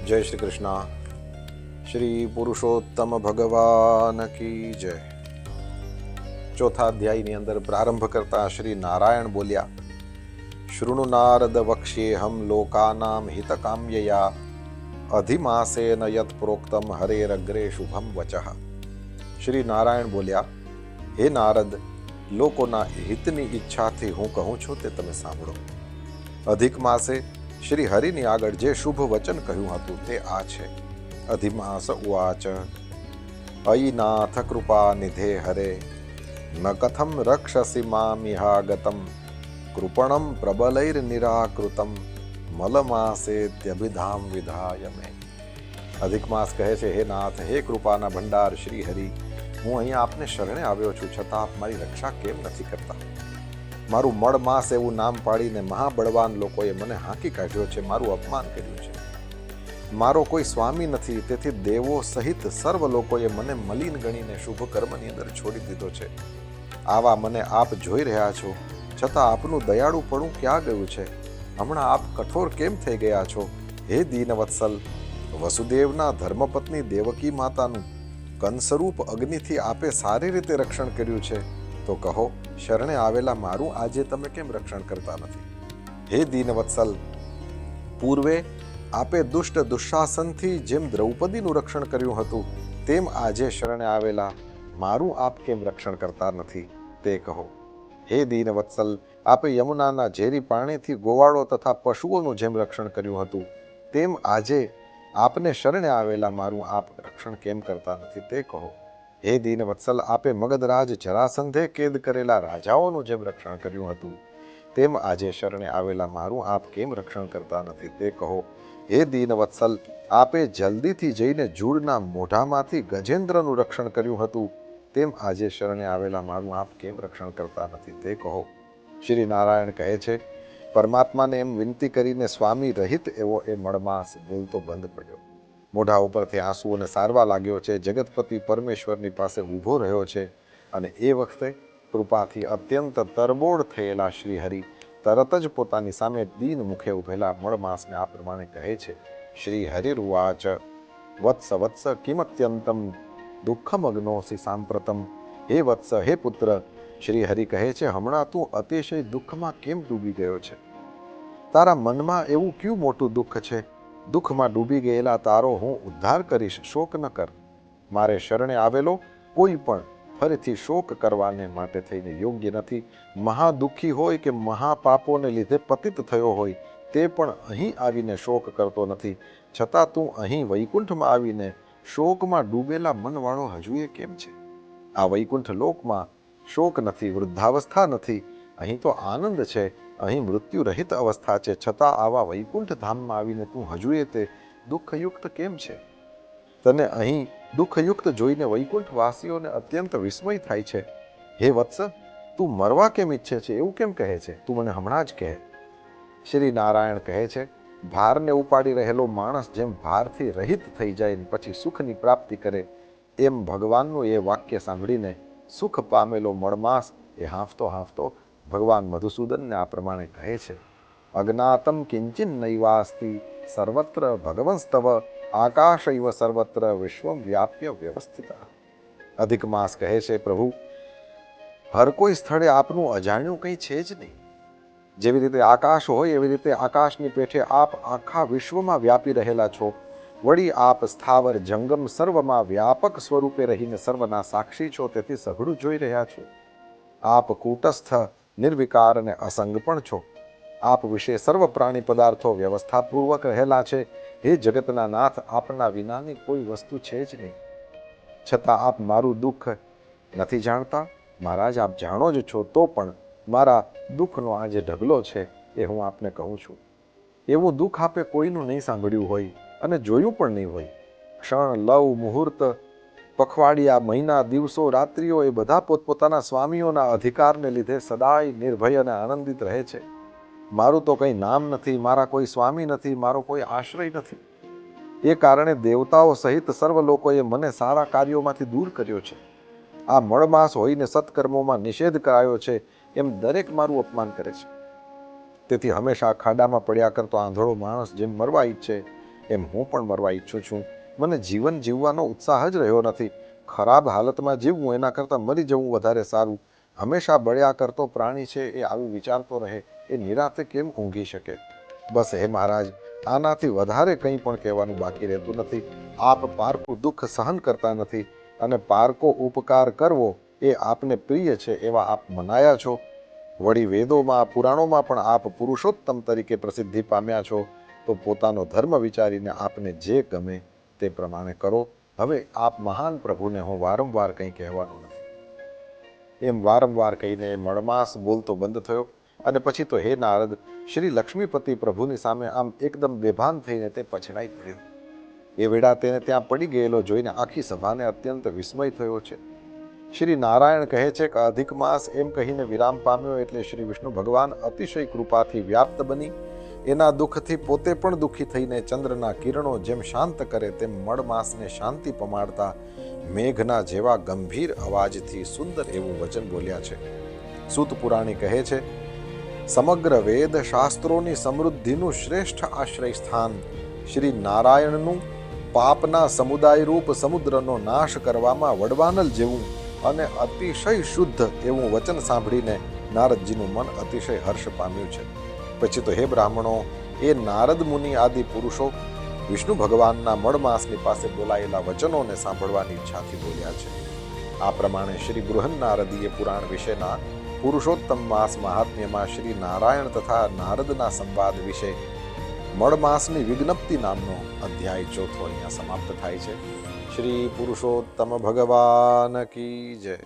જય શ્રી કૃષ્ણ. શ્રી પુરુષોત્તમ ભગવાન કી જય. ચોથા અધ્યાયની અંદર પ્રારંભ કરતા શ્રી નારાયણ બોલ્યા, શૃણુ નારદ વક્ષ્યેહમ લોકાનામ હિતકામ્યયા અધિમાસેન યત પ્રોક્તમ હરેરગ્રે શુભમ વચઃ. શ્રી નારાયણ બોલ્યા, હે નારદ, લોકોના હિતની ઈચ્છાથી હું કહું છું તે તમે સાંભળો. અધિક માસે શ્રી હરિની આગળ જે શુભ વચન કહ્યું હતું તે આ છે. અધિમાસ ઉવાચ, અયિ નાથ કૃપા નિધે હરે ન કથમ રક્ષસી મામિહાગતમ કૃપણમ પ્રબલૈર્નિરાકૃતમ મલમાસેત્યભિધામ વિધાય મે. અધિક માસ કહે છે, હે નાથ, હે કૃપાના ભંડાર શ્રી હરિ, હું અહીંયા આપને શરણે આવ્યો છું, છતાં આપ મારી રક્ષા કેમ નથી કરતા? મારું મળ માસ એવું નામ પાડીને મહાબળવાન લોકોએ મને હાંકી કાઢ્યો છે, મારું અપમાન કર્યું છે. મારો કોઈ સ્વામી નથી, તેથી દેવો સહિત સર્વ લોકોએ મને મલિન ગણીને શુભ કર્મની અંદર છોડી દીધો છે. આવા મને આપ જોઈ રહ્યા છો, છતાં આપનું દયાળુપણું ક્યાં ગયું છે? હમણાં આપ કઠોર કેમ થઈ ગયા છો? હે દીનવત્સલ, વસુદેવના ધર્મપત્ની દેવકી માતાનું કંસરૂપ અગ્નિથી આપે સારી રીતે રક્ષણ કર્યું છે, તો કહો, શરણે આવેલા મારું આજે તમે કેમ રક્ષણ કરતા નથી? હે દીનવત્સલ, પૂર્વે આપે દુષ્ટ દુશાસનથી જેમ દ્રૌપદીનું રક્ષણ કર્યું હતું, તેમ આજે શરણે આવેલા મારું આપ કેમ રક્ષણ કરતા નથી તે કહો. હે દીનવત્સલ, આપે યમુનાના ઝેરી પાણીથી ગોવાળો તથા પશુઓનું જેમ રક્ષણ કર્યું હતું, તેમ આજે આપને શરણે આવેલા મારું આપ રક્ષણ કેમ કરતા નથી તે કહો. હે દીનવત્સલ, આપે મગધરાજ જરાસંધે કેદ કરેલા રાજાઓનું જેમ રક્ષણ કર્યું હતું, તેમ આજે શરણે આવેલા મારું આપ કેમ રક્ષણ કરતા નથી તે કહો. હે દીનવત્સલ, આપે જલ્દીથી જઈને જૂડના મોઢામાંથી ગજેન્દ્રનું રક્ષણ કર્યું હતું, તેમ આજે શરણે આવેલા મારું આપ કેમ રક્ષણ કરતા નથી તે કહો. શ્રી નારાયણ કહે છે, પરમાત્માને એમ વિનંતી કરીને સ્વામી રહિત એવો એ મળમાસ બોલતો બંધ પડ્યો. મોઢા ઉપરથી આંસુઓને સારવા લાગ્યો છે. જગતપતિ પરમેશ્વરની પાસે ઊભો રહ્યો છે અને એ વખતે કૃપાથી અત્યંત તરબોળ થયેલા શ્રી હરિ તરત જ પોતાની સામે દીન મુખે ઉભેલા મળમાસને આ પ્રમાણે કહે છે. શ્રી હરિરુવાચ, વત્સ વત્સ કિમત્યંતમ દુઃખમગ્નોસી સાંપ્રતમ. હે વત્સ, હે પુત્ર, શ્રી હરિ કહે છે, હમણાં તું અતિશય દુઃખમાં કેમ ડૂબી ગયો છે? તારા મનમાં એવું ક્યું મોટું દુઃખ છે? દુઃખમાં ડૂબી ગયેલા તારો હું ઉદ્ધાર કરીશ, શોક ન કર. મારે શરણે આવેલો કોઈ પણ ફરીથી શોક કરવાને માટે થઈને યોગ્ય નથી. મહાદુઃખી હોય કે મહાપાપોને લીધે પતિત થયો હોય, તે પણ અહીં આવીને શોક કરતો નથી, છતાં તું અહીં વૈકુંઠમાં આવીને શોકમાં ડૂબેલા મનવાળો હજુ એ કેમ છે? આ વૈકુંઠ લોકમાં શોક નથી, વૃદ્ધાવસ્થા નથી, અહીં તો આનંદ છે, અહીં મૃત્યુ રહિત અવસ્થા છે, છતાં આવા વૈકુંઠ ધામમાં આવીને તું હજુ એ તે દુઃખયુક્ત કેમ છે? તને અહીં દુઃખયુક્ત જોઈને વૈકુંઠ વાસીઓને અત્યંત વિસ્મય થાય છે. હે વત્સ, તું મરવા કેમ ઈચ્છે છે? એવું કેમ કહે છે? તું મને હમણાં જ કહે. શ્રી નારાયણ કહે છે, ભારને ઉપાડી રહેલો માણસ જેમ ભારથી રહિત થઈ જાય પછી સુખની પ્રાપ્તિ કરે, એમ ભગવાનનું એ વાક્ય સાંભળીને સુખ પામેલો મળમાસ એ હાંફતો હાંફતો ભગવાન મધુસૂદનને આ પ્રમાણે કહે છે. અજ્ઞાતમ કિંચિન નૈવાસ્તિ સર્વત્ર ભગવંસ્તવ આકાશૈવ સર્વત્ર વિશ્વમ વ્યાપ્ય વ્યવસ્થિત. અધિક માસ કહે છે, પ્રભુ, હર કોઈ સ્થળે આપનું અજાણ્યું કંઈ છે જ નહીં. જેવી રીતે આકાશ હોય એવી રીતે આકાશની પેઠે આપ આખા વિશ્વમાં વ્યાપી રહેલા છો. વળી આપ સ્થાવર જંગમ સર્વમાં વ્યાપક સ્વરૂપે રહીને સર્વના સાક્ષી છો, તેથી સઘળું જોઈ રહ્યા છો. આપ કૂટસ્થ, નિર્વિકાર અને અસંગ પણ છો. આપ વિશે સર્વ પ્રાણી પદાર્થો વ્યવસ્થાપૂર્વક રહેલા છે. હે જગતના નાથ, આપના વિનાની કોઈ વસ્તુ છે જ નહીં. છતાં આપ મારું દુઃખ નથી જાણતા? મહારાજ, આપ જાણો જ છો, તો પણ મારા દુઃખનો આ જે ઢગલો છે એ હું આપને કહું છું. એવું દુઃખ આપે કોઈનું નહીં સાંભળ્યું હોય અને જોયું પણ નહીં હોય. ક્ષણ, લવ, મુહૂર્ત, પખવાડિયા, મહિના, દિવસો, રાત્રિઓ એ બધા પોતપોતાના સ્વામીઓના અધિકારને લીધે સદાય નિર્ભય અને આનંદિત રહે છે. મારું તો કંઈ નામ નથી, મારા કોઈ સ્વામી નથી, મારો કોઈ આશ્રય નથી. એ કારણે દેવતાઓ સહિત સર્વ લોકોએ મને સારા કાર્યોમાંથી દૂર કર્યો છે. આ મળમાસ હોઈને સત્કર્મોમાં નિષેધ કરાયો છે, એમ દરેક મારું અપમાન કરે છે. તેથી હંમેશા ખાડામાં પડ્યા કરતો આંધળો માણસ જેમ મરવા ઈચ્છે, એમ હું પણ મરવા ઈચ્છું છું. મને જીવન જીવવાનો ઉત્સાહ જ રહ્યો નથી. ખરાબ હાલતમાં જીવવું એના કરતાં મરી જવું વધારે સારું. હંમેશા બળ્યા કરતો પ્રાણી છે એ આવું વિચારતો રહે, એ નિરાતે કેમ ઊંઘી શકે? બસ હે મહારાજ, આનાથી વધારે કંઈ પણ કહેવાનું બાકી રહેતું નથી. આપ પારકું દુઃખ સહન કરતા નથી અને પારકો ઉપકાર કરવો એ આપને પ્રિય છે એવા આપ મનાયા છો. વળી વેદોમાં પુરાણોમાં પણ આપ પુરુષોત્તમ તરીકે પ્રસિદ્ધિ પામ્યા છો. તો પોતાનો ધર્મ વિચારીને આપને જે ગમે તે પ્રમાણે કરો. હવે આપ મહાન પ્રભુને હું વારંવાર કંઈ કહેવાનું નથી. એમ વારંવાર કહીને મળમાસ બોલતો બંધ થયો અને પછી તો હે નારદ, શ્રી લક્ષ્મીપતિ પ્રભુની સામે આમ એકદમ બેભાન થઈને તે પછડાઈ પડ્યો. એ વેળા તેને ત્યાં પડી ગયેલો જોઈને આખી સભાને અત્યંત વિસ્મય થયો છે. શ્રી નારાયણ કહે છે કે અધિક માસ એમ કહીને વિરામ પામ્યો એટલે શ્રી વિષ્ણુ ભગવાન અતિશય કૃપાથી વ્યાપ્ત બની એના દુઃખથી પોતે પણ દુઃખી થઈને ચંદ્રના કિરણો જેમ શાંત કરે તેમ મળમાસને શાંતિ પમાડતા મેઘના જેવા ગંભીર અવાજથી સુંદર એવું વચન બોલ્યા છે. સૂત પુરાણી કહે છે, સમગ્ર વેદ શાસ્ત્રોની સમૃદ્ધિનું શ્રેષ્ઠ આશ્રય સ્થાન શ્રી નારાયણનું પાપના સમુદાય રૂપ સમુદ્રનો નાશ કરવામાં વડવાનલ જેવું અને અતિશય શુદ્ધ એવું વચન સાંભળીને નારદજીનું મન અતિશય હર્ષ પામ્યું છે. પછી તો હે બ્રાહ્મણો, એ નારદ મુનિ આદિ પુરુષો વિષ્ણુ ભગવાનના મળમાસની પાસે બોલાયેલા વચનોને સાંભળવાની ઈચ્છાથી બોલ્યા છે. આ પ્રમાણે શ્રી બૃહન નારદીય પુરાણ વિશેના પુરુષોત્તમ માસ મહાત્મ્યમાં શ્રી નારાયણ તથા નારદના સંવાદ વિશે મળમાસની વિજ્ઞપ્તિ નામનો અધ્યાય 4 અહીંયા સમાપ્ત થાય છે. શ્રી પુરુષોત્તમ ભગવાન કી જય.